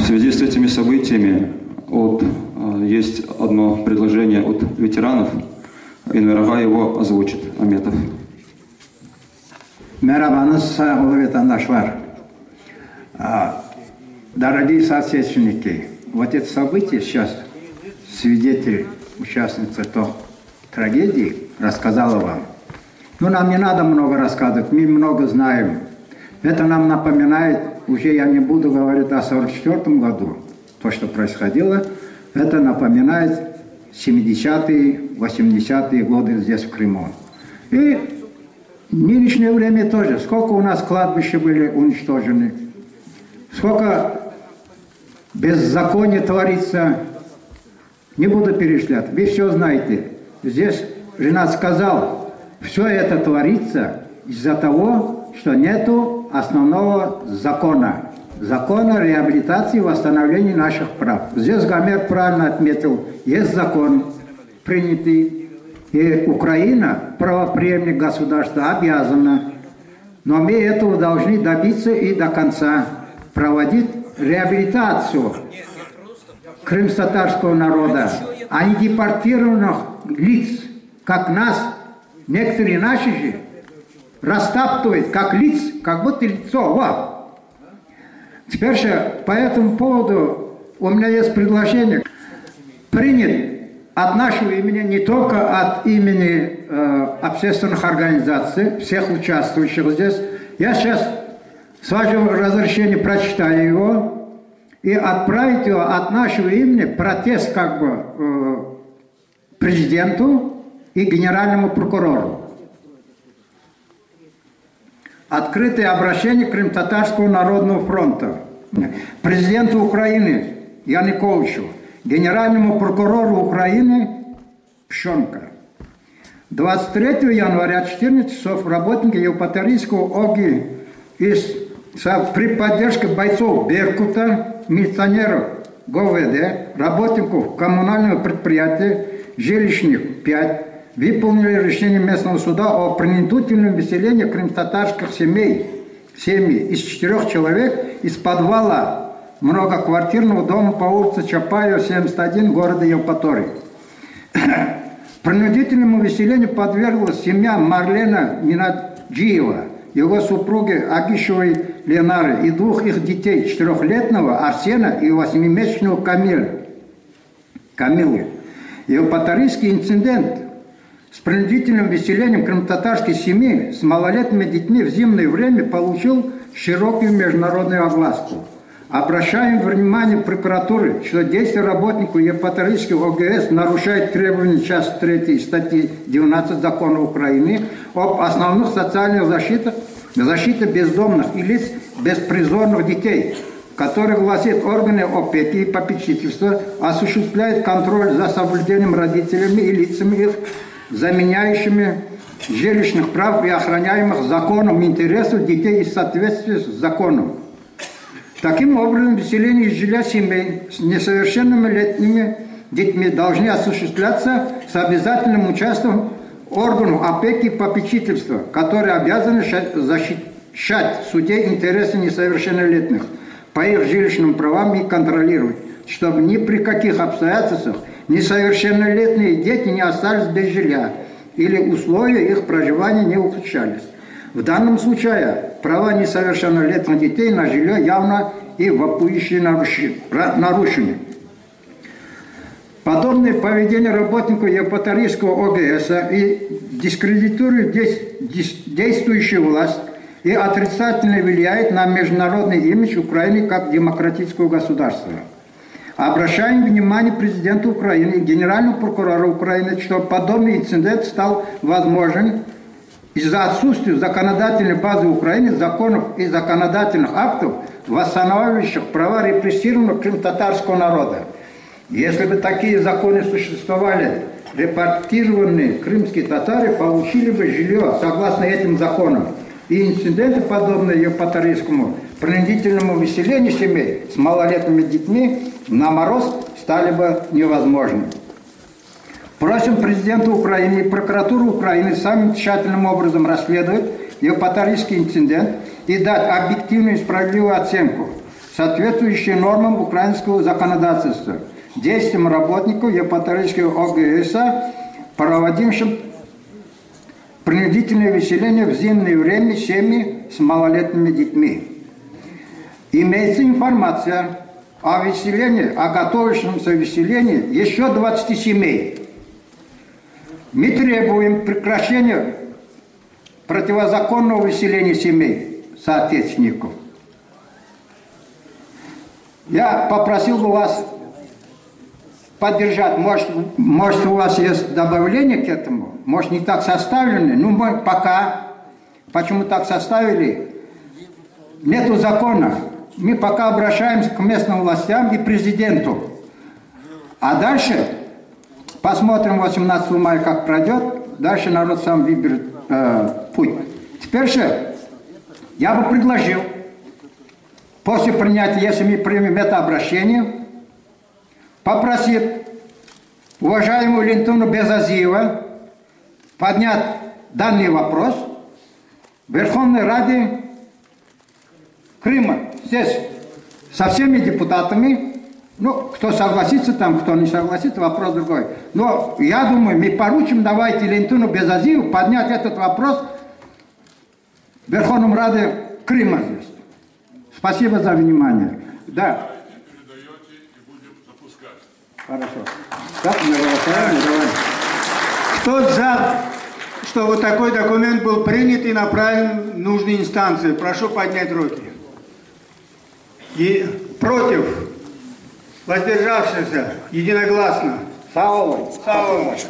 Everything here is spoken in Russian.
В связи с этими событиями есть одно предложение от ветеранов, и наверняка его озвучит Аметов. Мерабаныз, ветерандар. Дорогие соотечественники, вот это событие сейчас свидетель, участница той трагедии рассказала вам. Ну, нам не надо много рассказывать, мы много знаем. Это нам напоминает, уже я не буду говорить о 1944 году, то, что происходило, это напоминает 70-е, 80-е годы здесь, в Крыму. И в нынешнее время тоже. Сколько у нас кладбища были уничтожены, сколько беззакония творится, не буду перечислять. Вы все знаете. Здесь Ренат сказал, все это творится из-за того, что нету основного закона. Закона реабилитации и восстановления наших прав. Здесь Гомер правильно отметил, есть закон принятый, и Украина, правопреемник государства, обязана. Но мы этого должны добиться и до конца. Проводить реабилитацию крымско-татарского народа, а не депортированных лиц, как нас, некоторые наши же, растаптывают как лиц, как будто лицо. Вот. Теперь же по этому поводу у меня есть предложение. Принят от нашего имени, не только от имени общественных организаций, всех участвующих здесь. Я сейчас, с вашего разрешения, прочитаю его и отправить его от нашего имени протест как бы президенту и генеральному прокурору. Открытое обращение Крым-Татарского народного фронта президенту Украины Януковичу, генеральному прокурору Украины Пшонка. 23 января 14 часов работники Евпаторийского ОГИ при поддержке бойцов Беркута, милиционеров ГОВД, работников коммунального предприятия жилищных 5 выполнили решение местного суда о принудительном выселении крымтатарских семей из 4 человек из подвала многоквартирного дома по улице Чапаева, 71, города Евпатории. Принудительному выселению подверглась семья Марлена Минаджиева, его супруги Агишевой Ленары и 2 их детей, 4-летнего Арсена и 8-месячного Камилы. Евпаторийский инцидент с принудительным выселением крымтатарской семьи с малолетними детьми в зимнее время получил широкую международную огласку. Обращаем внимание прокуратуры, что действия работников Евпаторийского ОГС нарушают требования части 3 статьи 19 Закона Украины об основных социальных защите бездомных и лиц беспризорных детей, который гласит, органы опеки и попечительства осуществляют контроль за соблюдением родителями и лицами их, заменяющими жилищных прав и охраняемых законом интересов детей в соответствии с законом. Таким образом, выселение из жилья семей с несовершеннолетними детьми должны осуществляться с обязательным участием органов опеки и попечительства, которые обязаны защищать в суде интересы несовершеннолетних по их жилищным правам и контролировать, чтобы ни при каких обстоятельствах несовершеннолетние дети не остались без жилья или условия их проживания не ухудшались. В данном случае права несовершеннолетних детей на жилье явно и вопиюще нарушены. Подобное поведение работников Евпаторийского ОГС и дискредитирует действующую власть и отрицательно влияет на международный имидж Украины как демократического государства. Обращаем внимание президенту Украины и генеральному прокурору Украины, что подобный инцидент стал возможен из-за отсутствия законодательной базы Украины, законов и законодательных актов, восстанавливающих права репрессированного крымтатарского народа. Если бы такие законы существовали, репортированные крымские татары получили бы жилье согласно этим законам. И инциденты, подобные Евпаторийскому принудительному выселению семей с малолетними детьми на мороз стали бы невозможны. Просим президента Украины и прокуратуру Украины самым тщательным образом расследовать Евпаторийский инцидент и дать объективную и справедливую оценку. соответствующие нормам украинского законодательства, действиям работников Евпаторийского ОГС, проводившим принудительное выселение в зимнее время семьи с малолетними детьми. Имеется информация о выселении, о готовящемся выселении еще 20 семей. Мы требуем прекращения противозаконного выселения семей соотечественников. Я попросил бы вас поддержать. Может у вас есть добавление к этому? Может не так составлены? Ну, мы пока, почему так составили? Нету закона. Мы пока обращаемся к местным властям и президенту. А дальше посмотрим 18 мая, как пройдет. Дальше народ сам выберет путь. Теперь же я бы предложил, после принятия, если мы примем это обращение, попросить уважаемую Лентуну Безазиева поднять данный вопрос в Верховной Раде Крыма. Здесь со всеми депутатами, ну, кто согласится там, кто не согласится, вопрос другой. Но я думаю, мы поручим, давайте Лентуну Безазиеву поднять этот вопрос в Верховном Раде Крыма здесь. Спасибо за внимание. Да. Передаете и будем запускать. Хорошо. Так, мы голосуем. Кто за, чтобы такой документ был принят и направлен в нужные инстанции? Прошу поднять руки. И против? Воздержавшихся? Единогласно. Саулович. Саулович.